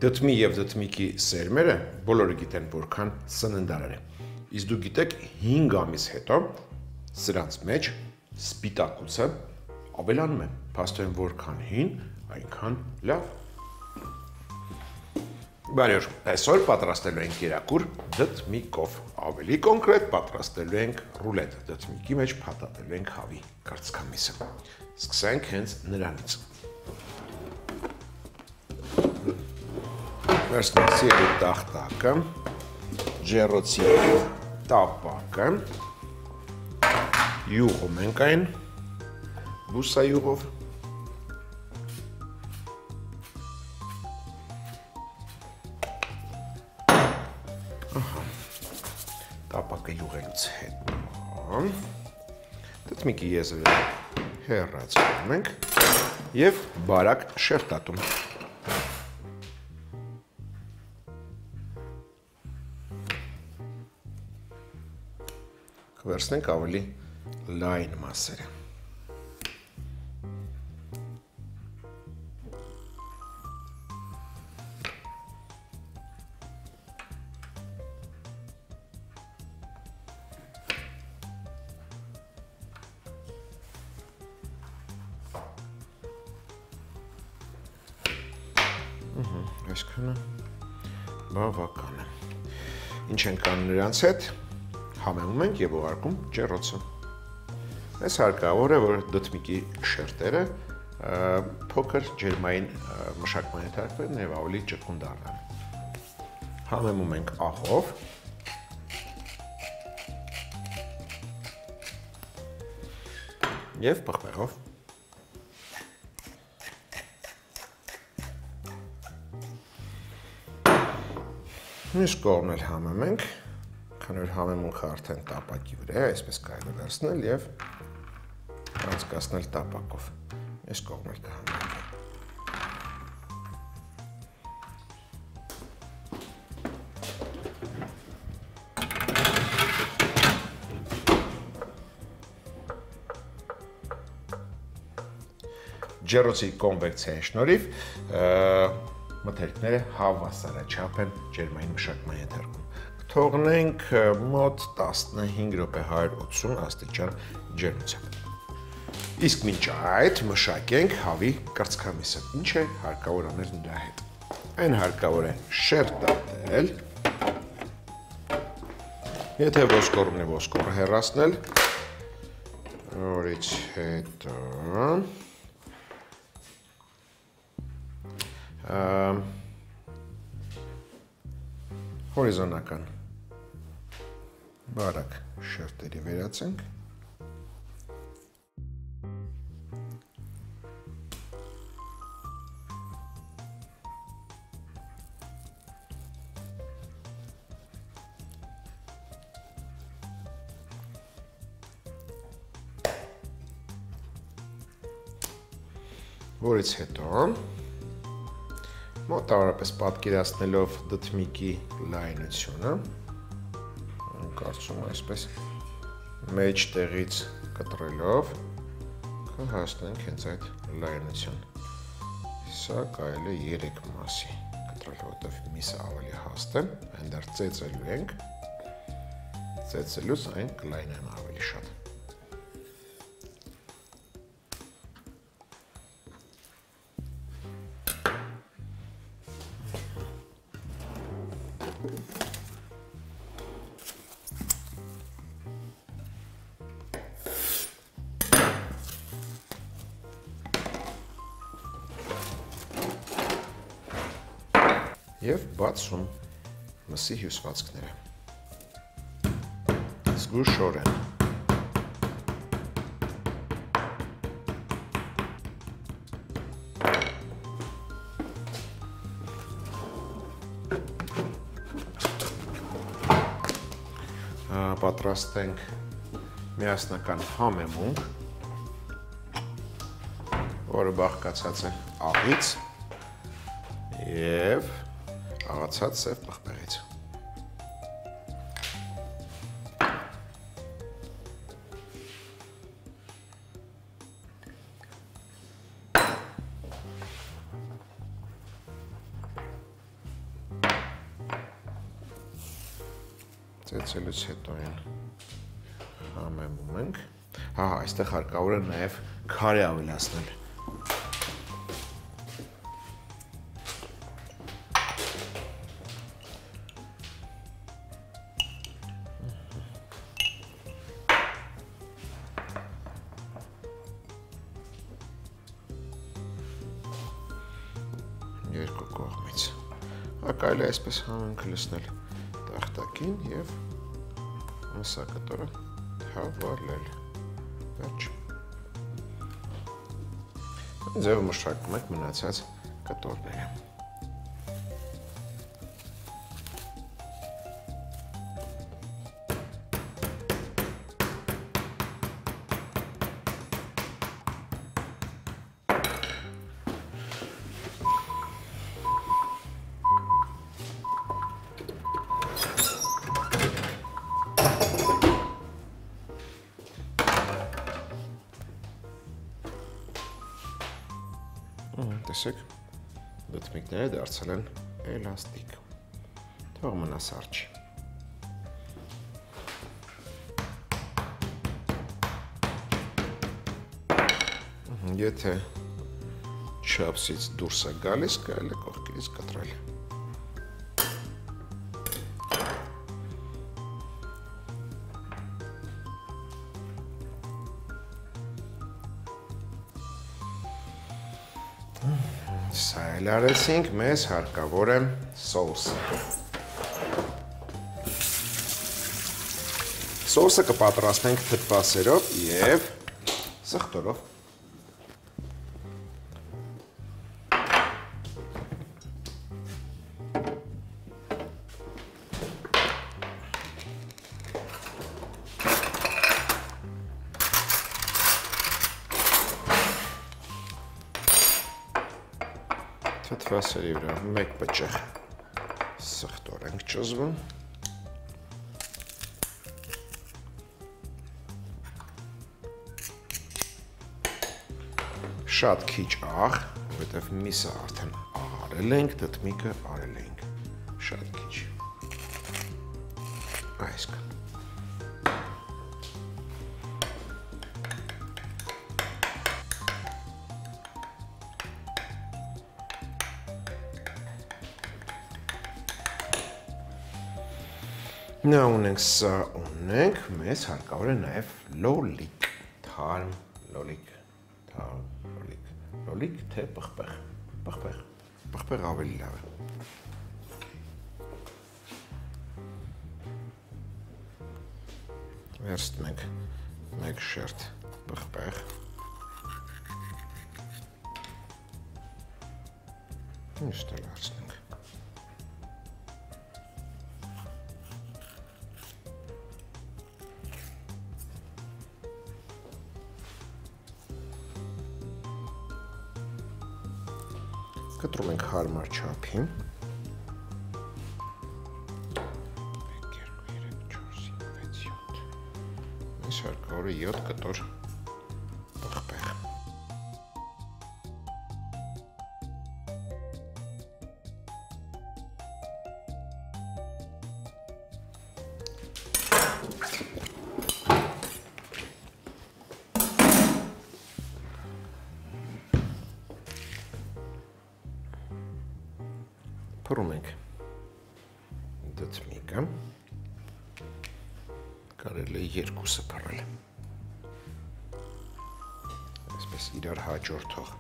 Դդմի և դդմիկի սերմերը բոլորը գիտեն որքան սննդարար է, իսկ դու գիտեք 5 ամիս հետո սրանց մեջ սպիտակուցը ավելանում է, փաստորեն որքան հին, այնքան լավ։ Բարի օր, այսօր պատրաստելու ենք կերակուր դդմիկով, ավելի կոնկրետ պատրաստելու ենք ռուլետ, դդմիկի մեջ փաթաթելու ենք հավի կարծքամիսը։ Սկսենք հենց նրանից։ Վերցնենք սիրելի տախտակը, ջեռոցի տապակը, յուղում ենք այն, բուսայուղով, տապակը յուղելուց հետո դդմիկի եզրը հեռացնում ենք և բարակ շերտատում։ Կվերցնենք ավելի լայն մասերը։ Այսքանը բավական է։ Ինչ ենք անում նրանց հետ, համեմում ենք և ուղարկում ջեռոցը։ Այս հարկավոր է, որ դդմիկի շերտերը փոքր ջերմային մշակման ենթարկվեն և ավելի ճկուն դառնան։ Համեմում ենք աղով։ Եվ պղպեղով։ Մյուս կողմն էլ համեմենք, քանի որ համեմունքը արդեն տապակի վրա է, այսպես կարելի է վերցնել և անցկացնել տապակով։ Մյուս կողմն էլ կհամեմենք։ Ջեռոցի կոնվեկցիայի շնորհիվ մթերքները հավասարաչափ են ջերմային մշակման ենթարկվում։ Կթողնենք մոտ 15 րոպե 180 աստիճան ջերմությամբ։ Իսկ մինչ այդ մշակենք հավի կրծքամիսը։ Ինչ է հարկավոր անել նրա հետ։ Այն հարկավոր է շերտատել։ Եթե ոսկորումն է, ոսկորը հեռացնել, որից հետո հորիզոնական բարակ շերտերի վերացենք, որից հետո մոտավորապես պատկերացնելով դդմիկի լայնությունը, կարծում այսպես մեջտեղից կտրելով կհասնենք հենց այդ լայնության։ Սա կարելի է 3 մասի կտրել, որտեղ միսը ավելի հաստ է, այն դեռ ծեծելու ենք, ծեծելուց այն կլայնանա ավելի շատ։ Եվ բացում մսի հյուսվածքները, զգուշորեն։ Պատրաստենք միասնական համեմունք, որը բաղկացած է աղից և աղացած սև պղպեղից։ Ծեծելուց հետո այն համեմում ենք։ Հա, այստեղ հարկավոր է նաև քարե ավելացնել։ Երկու կողմից։ Հա, կարելի է այսպես համենքը լցնել տախտակին և մսակտորը հավալել։ Վերջ։ Ձևը մշակում եք մնացած կտորները։ Տեսեք, դտմիկները դարձել են էլաստիկ, թող մնա սառչի։ Եթե չափսից դուրս է գալիս, կարելի է կողքերից կտրել։ Սա էլ արեցինք, մեզ հարկավոր է սոուսը։ Սոուսը կպատրաստենք թթվասերով և սխտորով։ Թթվասերի վրա մեկ պճեղ սխտոր ենք ճզվում։ Շատ քիչ աղ, որովհետև միսը արդեն արել ենք, դտմիկը արել ենք շատ քիչ։ Այսքան։ Նա ունենք, սա ունենք, մեզ հարկավոր է նաև լոլիկ, թարմ լոլիկ, լոլիկ թե պղպեղ, պղպեղ ավելի լավ է։ Վերցնենք մեկ շերտ պղպեղ, ինձ տել վերցնենք։ Կտրում ենք հարմար չափին։ 1, 2, 3, 4, 5, 6, 7։ Մեզ հարկավոր է 7 կտոր պղպեղ։ Փռում ենք դտմիկը, կարելի է երկուսը փռել, այսպես իրար հաջորդող։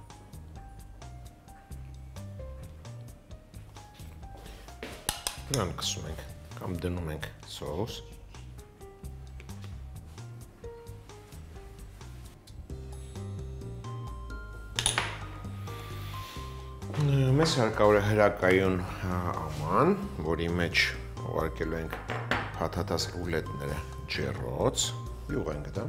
Նրան կսում ենք կամ դնում ենք սոուս, մեզ հարկավոր է հրակայուն աման, որի մեջ ուղարկելու ենք փաթաթած ռուլետները ջեռոց, յուղ ենք դա։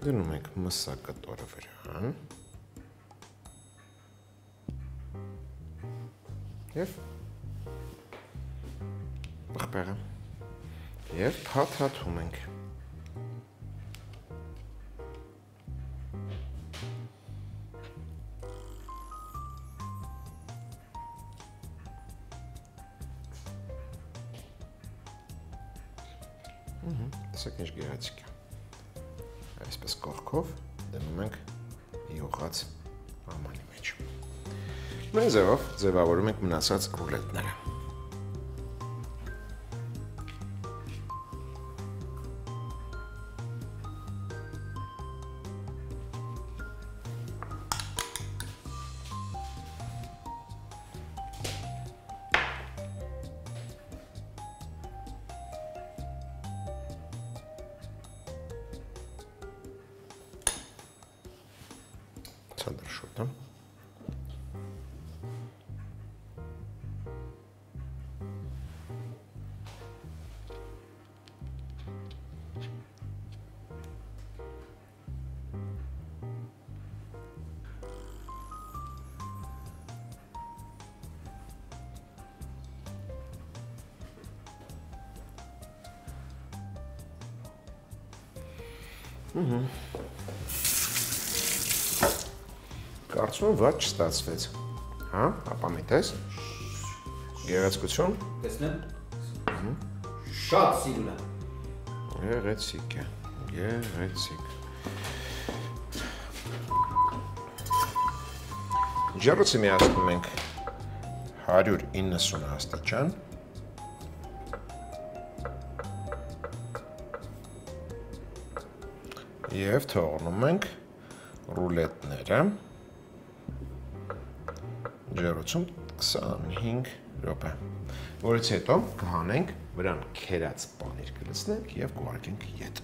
Դնում ենք մսակտորը վրան և պղպեղը և փաթաթում ենք։ Տեսեք ինչ գեղեցիկ է։ Այսպես կողքով դնում ենք յուղած ամանի մեջ։ Նույն ձևով ձևավորում ենք մնացած ռուլետները։ Ցածր շուտը։ Կարծում եմ վատ չստացվեց, հա, ապա մի տես, գեղեցկություն, տեսնեմ, շատ սիրուն է, գեղեցիկ է, գեղեցիկ, ջեռոցը միացնում ենք 190 աստիճան, և թողնում ենք ռուլետները, ջեռոցում 25 րոպե, որից հետո կհանենք վրան քերած պանիր կլցնենք և կուղարկենք ետ։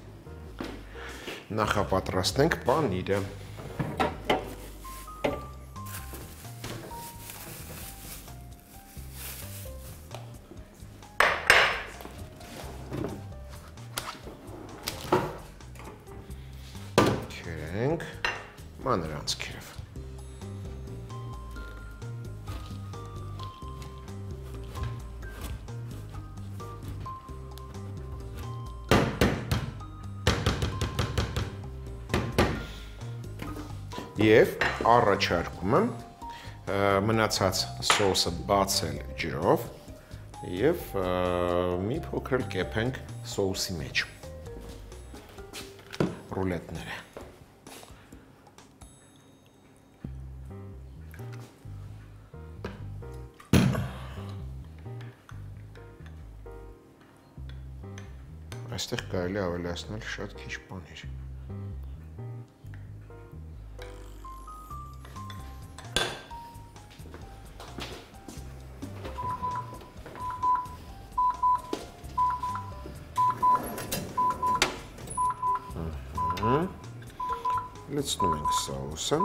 Նախապատրաստենք պանիրը։ Քերենք մանրանցքերով։ Եվ առաջարկում եմ մնացած սոսը բացել ջրով և մի փոքր կեփենք սոուսի մեջ ռուլետները։ Այստեղ կարելի ավելացնել շատ քիչ պանիր։ Լցնում ենք սոուսը։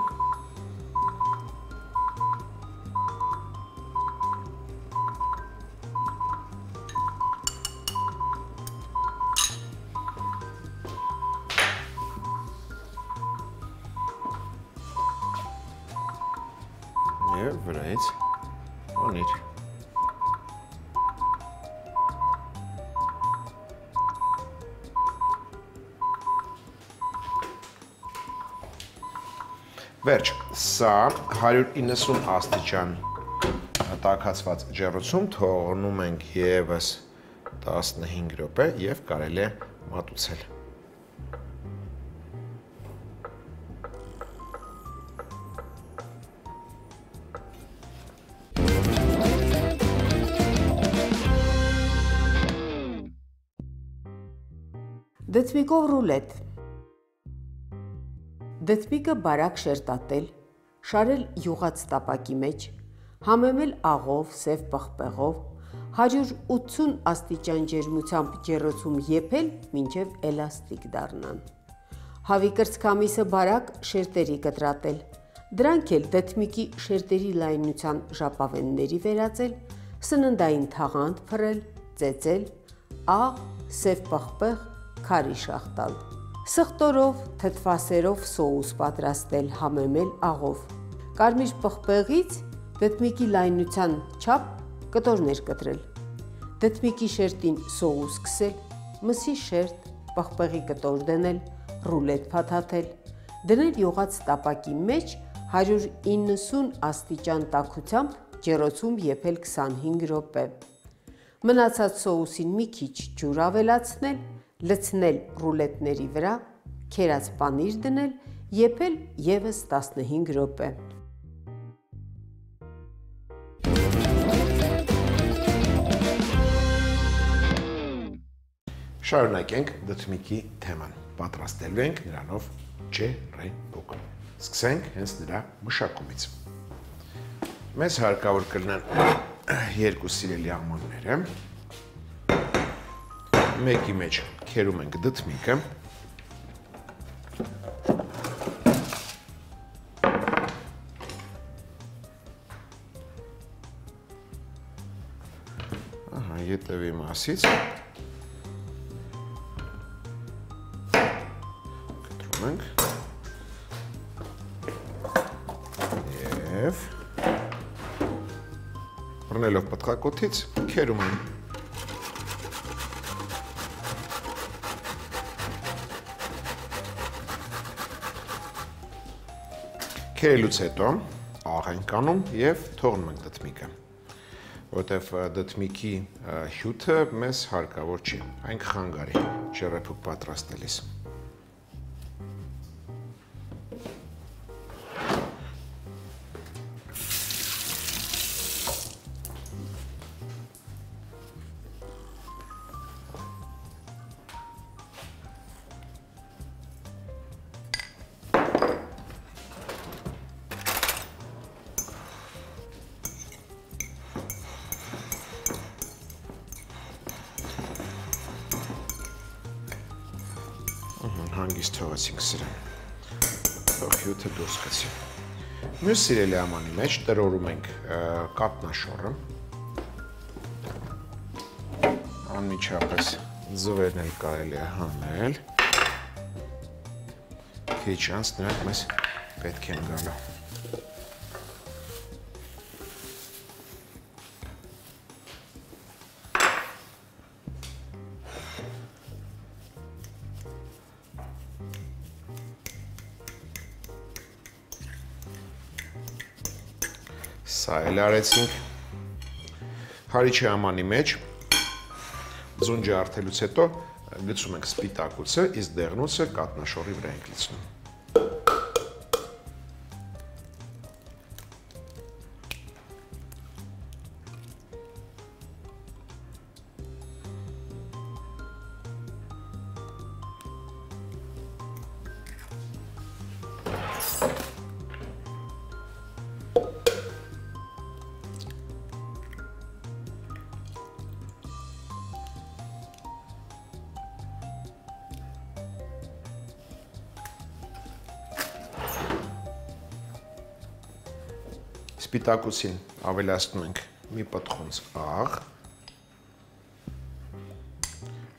Եվ վրայից պանիր։ Վերջ, սա 190 աստիճան տաքացված ջեռոցում թողնում ենք ևս 15 րոպե և կարելի է մատուցել։ Դծմիկով ռուլետ։ Դծմիկը բարակ շերտատել, շարել յուղած տապակի մեջ, համեմել աղով, սև պղպեղով, 180 աստիճան ջերմությամբ ջեռոցում եփել, մինչև էլաստիկ դառնան։ Հավի կրծքամիսը բարակ շերտերի կտրատել, դրանք էլ դծմիկի շերտերի լայնության ժապավենների վերածել, սննդային թաղանթ փռել, ծեծել, աղ, սև պղպեղ, քարի շաղ տալ։ Սխտորով, թթվասերով սոուս պատրաստել, համեմել աղով։ Կարմիր պղպեղից դծմիկի լայնության չափ կտորներ կտրել։ Դծմիկի շերտին սոուս քսել, մսի շերտ, պղպեղի կտոր դնել, ռուլետ փաթաթել, դնել յուղած տապակի մեջ 190 աստիճան տաքությամբ ջեռոցում եփել 25 րոպե։ Մնացած սոուսին մի քիչ ջուր ավելացնել, լցնել ռուլետների վրա, քերած պանիր դնել, եփել ևս 15 րոպե։ Շարունակենք դդմիկի թեման։ Պատրաստելու ենք նրանով ջերեբուկ։ Սկսենք հենց նրա մշակումից։ Մեզ հարկավոր կլինեն երկու սիրելի աղմոնները։ Մեկի մեջ քերում ենք դդմիկը։ Ահա, ետևի մասից և բռնելով պտղակոթից քերում ենք։ Քերելուց հետո աղ ենք անում և թողնում ենք դդմիկը, որտև դդմիկի հյութը մեզ հարկավոր չի, այն կխանգարի ջեռեփուկ պատրաստելիս։ Հանգիստ թողեցինք սրան, թող հյութը դուրս գցի։ Մյուս սիրելի ամանի մեջ տրորում ենք կատնաշոռը, անմիջապես ձվերն էլ կարելի է հանել, քիչ անց նրանք մեզ պետք են գալու։ Սա էլ արեցինք։ Հարիչի ամանի մեջ ձունջը արդելուց հետո գցում ենք սպիտակուցը, իսկ դեղնուցը կատնաշոռի վրա ենք լցնում։ Սպիտակուցին ավելացնում ենք մի պտխունց աղ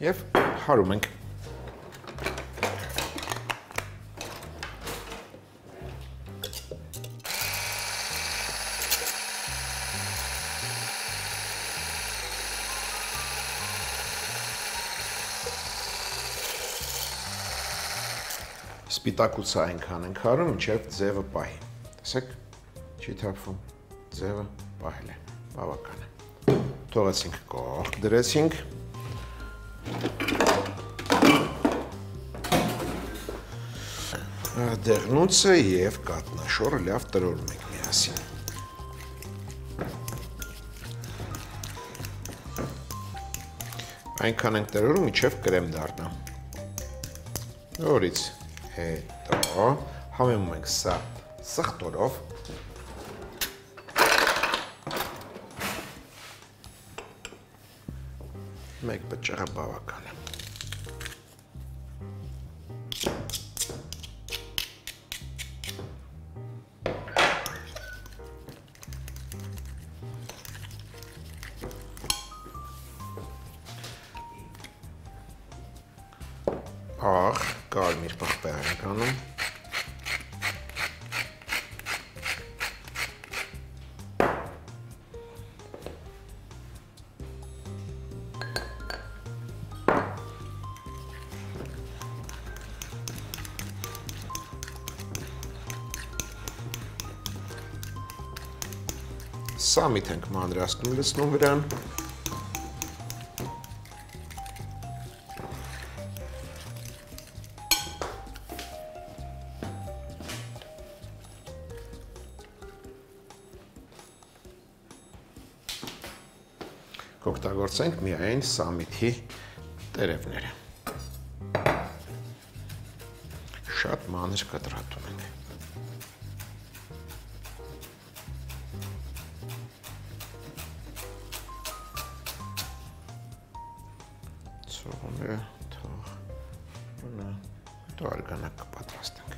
և հարում ենք։ Սպիտակուցը այնքան ենք հարում, մինչև ձևը պահի։ Տեսեք, չի թափվում, ձևը պահել է, բավական է։ Թողեցինք կողք, դրեցինք։ Դեղնուցը և կատնաշոռը լավ տրորում ենք միասին։ Այնքան ենք տրորում, մինչև կրեմ դառնա։ Նորից հետո համեմում ենք սա սխտորով։ Մեկ բջջեղը բավական է։ Աղ, կարմիր պղպեղ ենք անում։ Սամիթ ենք մանրացնում լցնում վրան։ կօգտագործենք միայն սամիթի տերևները։ Շատ մանր կտրատում ենք։ Ցողունը թող նա դու արգանակ կպատրաստենք։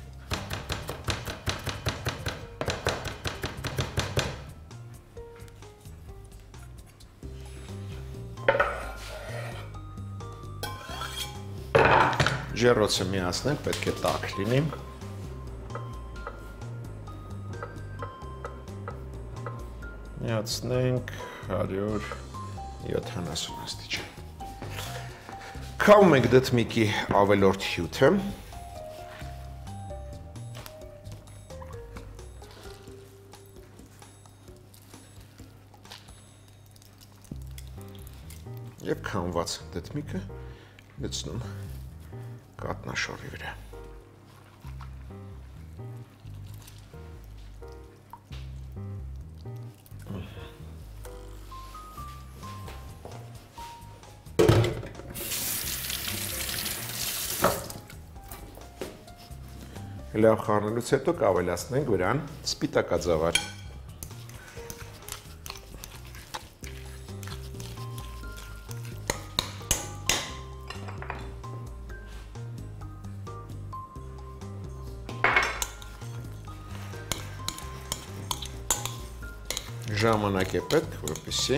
Ջեռոցը միացնենք, պետք է տաք լինի։ Միացնենք 170 աստիճան։ Քամում ենք դդմիկի ավելորդ հյութը։ Եվ քամված դդմիկը լցնում կատնաշորի վրա։ Լավ խառնելուց հետո կավելացնենք վրան սպիտակաձավար։ Ժամանակ է պետք, որպեսզի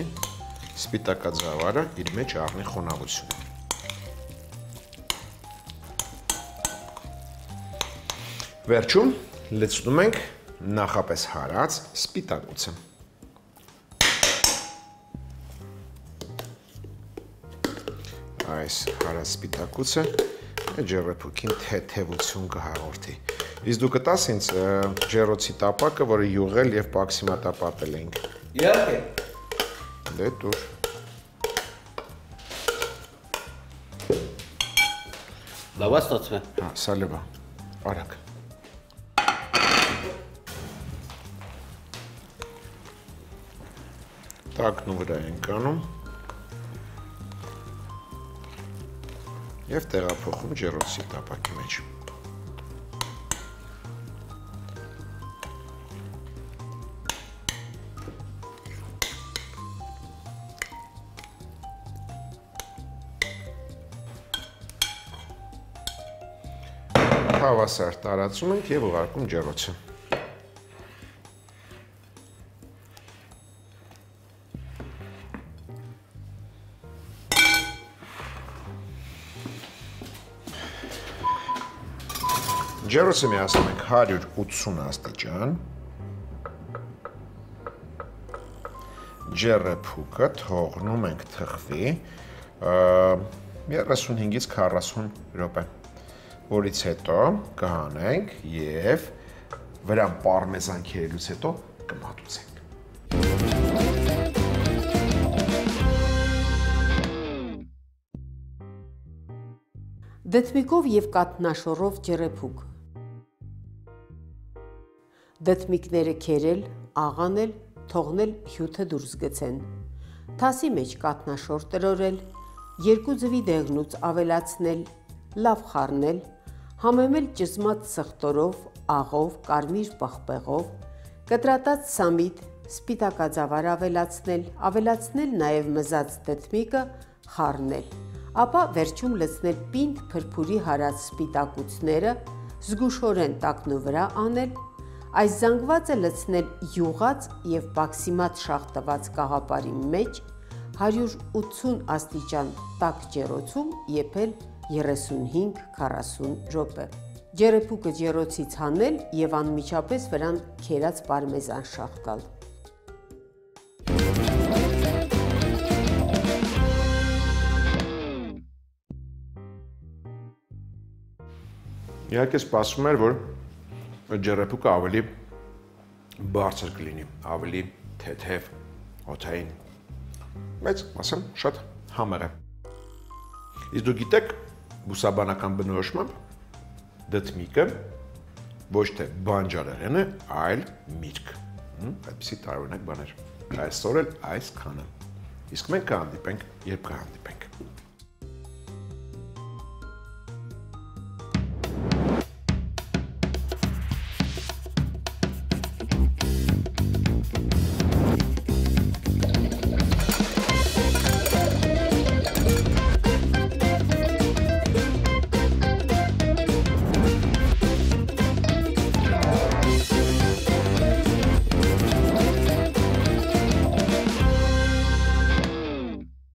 սպիտակաձավարը իր մեջ առնի խոնավություն։ Վերջում լցնում ենք նախապես հարած սպիտակուցը։ Այս հարած սպիտակուցը ջեռեփուկին թեթևություն կհաղորդի։ Իսկ դու կտաս ինձ ջեռոցի տապակը, որը յուղել եւ պաքսիմատապատել ենք։ Իհարկե։ Դե դուր։ Լավ ստացվում է։ Հա, սա լավ է։ Արագ։ Տակնու վրա ենք անում եւ տեղափոխում ջեռոցի տապակի մեջ։ Հավասար տարածում ենք եւ ուղարկում ջեռոցը։ Ջեռոցը միացնում ենք 180 աստիճան։ Ջեռեփուկը թողնում ենք թխվի 35-ից 40 րոպե, որից հետո կհանենք եւ վրան պարմեզան քերելուց հետո կմատուցենք։ Դդմիկով եւ կատնաշորով ջեռեփուկ։ Դդմիկները քերել, աղանել, թողնել հյութը դուրս գցեն։ Թասի մեջ կատնաշոր տրորել, 2 ձվի դեղնուց ավելացնել, լավ խառնել, համեմել ճզմած սխտորով, աղով, կարմիր պղպեղով, կտրատած սամիտ, սպիտակաձավար ավելացնել նաև մզած դդմիկը, խառնել, ապա վերջում լցնել պինդ փրփուրի հարած սպիտակուցները, զգուշորեն տակնու վրա անել, այս զանգվածը լցնել յուղած և պաքսիմատ շաղ տված կաղապարի մեջ, 180 աստիճան տաք ջեռոցում եփել 35-40 րոպե։ Ջեռեփուկը ջեռոցից հանել և անմիջապես վրան քերած պարմեզան շաղ տալ։ Իհարկե սպասվում էր, որ ջեռեփուկը ավելի բարձր կլինի, ավելի թեթև, օդային, բայց ասեմ շատ համեղ է։ Իսկ դու գիտեք, բուսաբանական բնորոշմամբ դդմիկը ոչ թե բանջարեղեն է, այլ միրգ։ Այդպիսի տարօրինակ բաներ։ Այսօր էլ այս քանը։ Իսկ մենք կհանդիպենք, երբ կհանդիպենք։